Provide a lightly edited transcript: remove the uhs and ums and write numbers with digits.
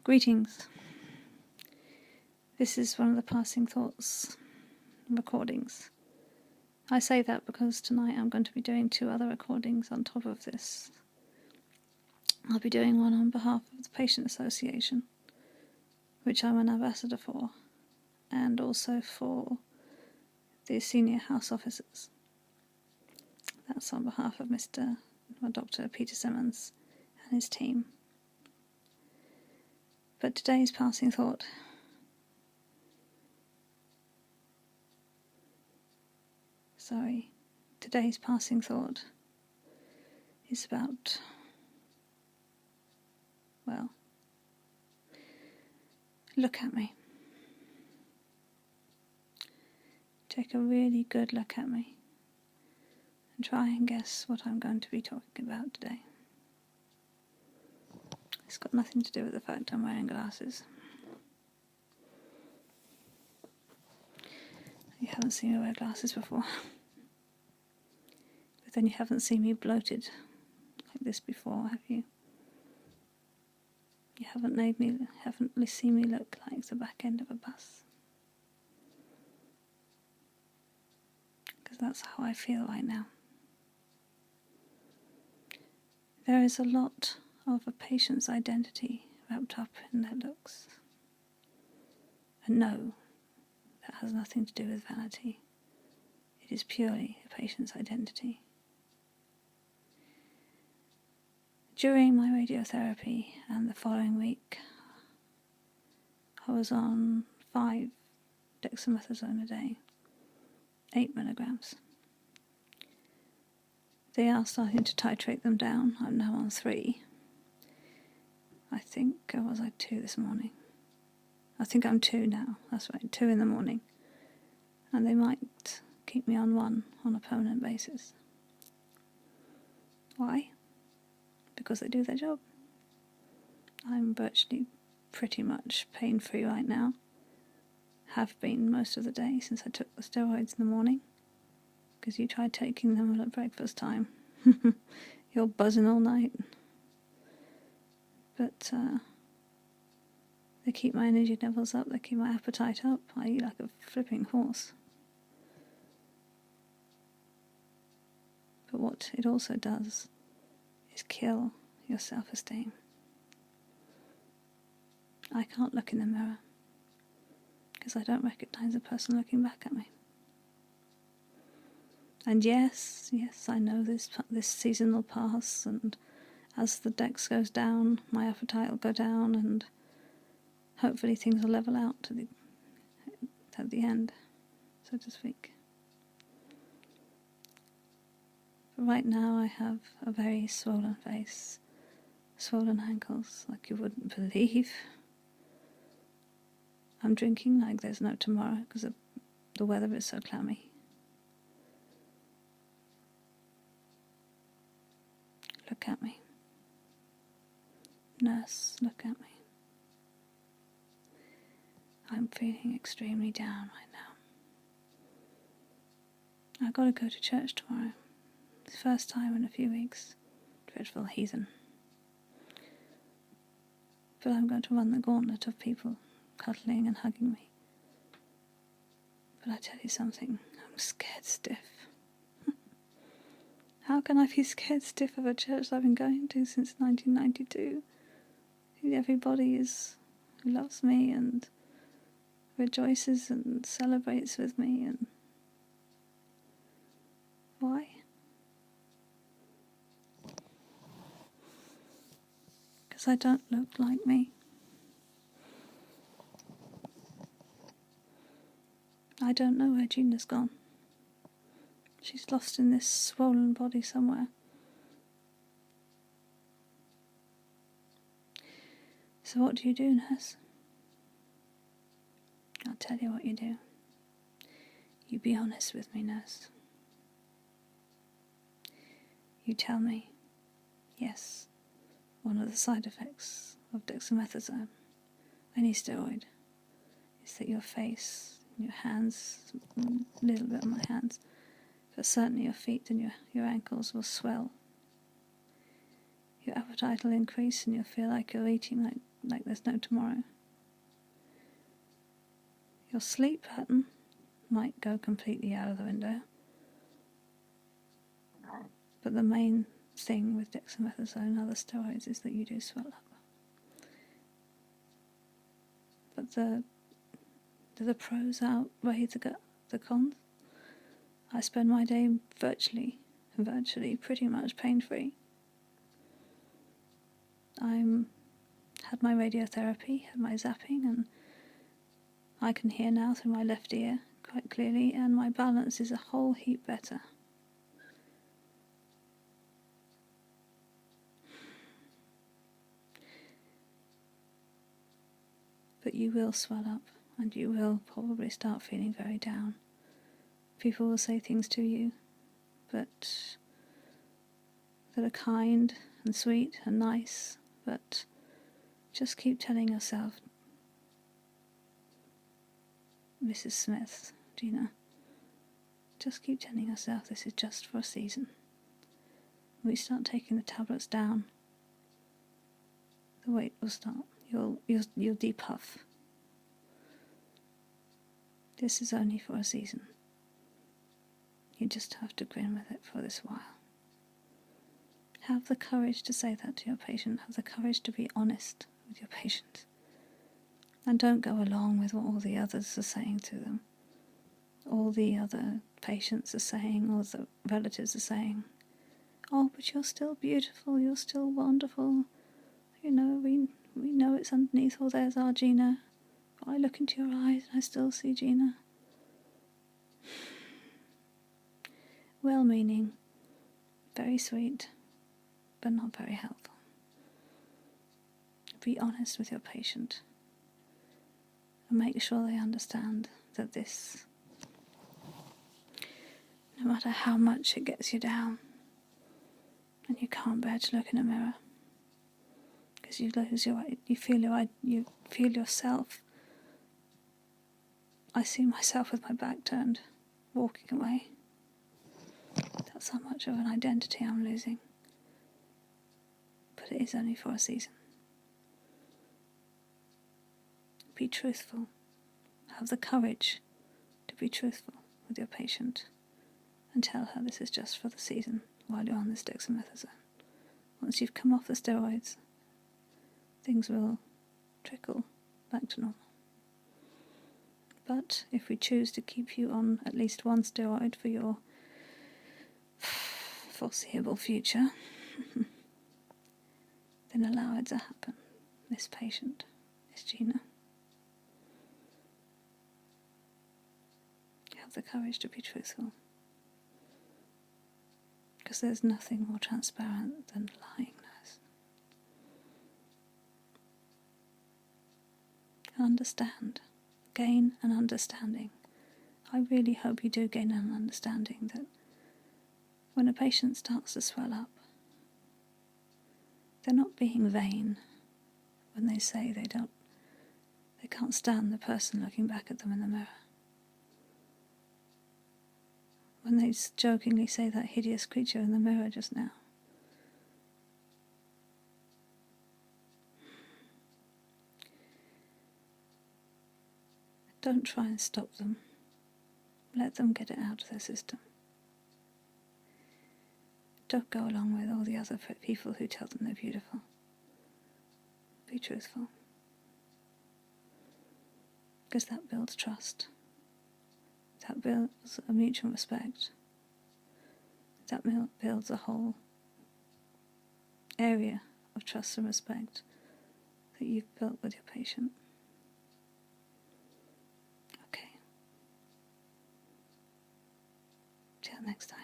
Greetings. This is one of the passing thoughts recordings. I say that because tonight I'm going to be doing 2 other recordings on top of this. I'll be doing one on behalf of the Patient Association, which I'm an ambassador for, and also for the senior house officers. That's on behalf of Dr. Peter Simmons and his team. But today's passing thought is about, well, look at me. Take a really good look at me and try and guess what I'm going to be talking about today. It's got nothing to do with the fact I'm wearing glasses. You haven't seen me wear glasses before. But then you haven't seen me bloated like this before, have you? You haven't seen me look like the back end of a bus. Because that's how I feel right now. There is a lot of a patient's identity wrapped up in their looks. And no, that has nothing to do with vanity. It is purely a patient's identity. During my radiotherapy and the following week, I was on 5 dexamethasone a day, 8 milligrams. They are starting to titrate them down. I'm now on 3. I think I was at 2 this morning. I think I'm 2 now. That's right, 2 in the morning. And they might keep me on 1 on a permanent basis. Why? Because they do their job. I'm virtually pretty much pain-free right now. Have been most of the day since I took the steroids in the morning. Because you tried taking them at breakfast time. You're buzzing all night. But they keep my energy levels up, they keep my appetite up. I eat like a flipping horse. But what it also does is kill your self-esteem. I can't look in the mirror because I don't recognise the person looking back at me. And yes, I know this season will pass, and as the dex goes down, my appetite will go down, and hopefully things will level out at the end, so to speak. But right now I have a very swollen face, swollen ankles like you wouldn't believe. I'm drinking like there's no tomorrow because the weather is so clammy. Look at me. Nurse, look at me. I'm feeling extremely down right now. I've got to go to church tomorrow. It's the first time in a few weeks. Dreadful heathen. But I'm going to run the gauntlet of people cuddling and hugging me. But I tell you something, I'm scared stiff. How can I be scared stiff of a church I've been going to since 1992? Everybody loves me and rejoices and celebrates with me, and why? Because I don't look like me. I don't know where Gina's gone. She's lost in this swollen body somewhere. So what do you do, nurse? I'll tell you what you do. You be honest with me, nurse. You tell me, yes, one of the side effects of dexamethasone, any steroid, is that your face, your hands, a little bit on my hands, but certainly your feet and your ankles will swell. Your appetite will increase and you'll feel like you're eating like like there's no tomorrow. Your sleep pattern might go completely out of the window, but the main thing with dexamethasone and other steroids is that you do swell up. But do the pros outweigh the cons? I spend my day virtually pretty much pain-free. Had my radiotherapy, had my zapping, and I can hear now through my left ear quite clearly, and my balance is a whole heap better. But you will swell up, and you will probably start feeling very down. People will say things to you, but that are kind and sweet and nice, but just keep telling yourself, Mrs. Smith, Gina, just keep telling yourself this is just for a season. When we start taking the tablets down, the weight will start. You'll depuff. This is only for a season. You just have to grin with it for this while. Have the courage to say that to your patient. Have the courage to be honest with your patient. And don't go along with what all the others are saying to them. All the other patients are saying, all the relatives are saying, oh, but you're still beautiful, you're still wonderful. You know, we know it's underneath all there's our Gina. But I look into your eyes and I still see Gina. Well-meaning, very sweet, but not very helpful. Be honest with your patient and make sure they understand that this, no matter how much it gets you down and you can't bear to look in a mirror because you feel yourself. I see myself with my back turned, walking away. That's how much of an identity I'm losing. But it is only for a season. Be truthful. Have the courage to be truthful with your patient and tell her this is just for the season while you're on this dexamethasone. Once you've come off the steroids, things will trickle back to normal. But if we choose to keep you on at least one steroid for your foreseeable future, then allow it to happen. This patient is Gina. Have the courage to be truthful. Because there's nothing more transparent than lying, nurse. Understand. Gain an understanding. I really hope you do gain an understanding that when a patient starts to swell up, they're not being vain when they say they can't stand the person looking back at them in the mirror. When they jokingly say that hideous creature in the mirror just now. Don't try and stop them. Let them get it out of their system. Don't go along with all the other people who tell them they're beautiful. Be truthful. Because that builds trust. That builds a mutual respect. That builds a whole area of trust and respect that you've built with your patient. Okay. Till next time.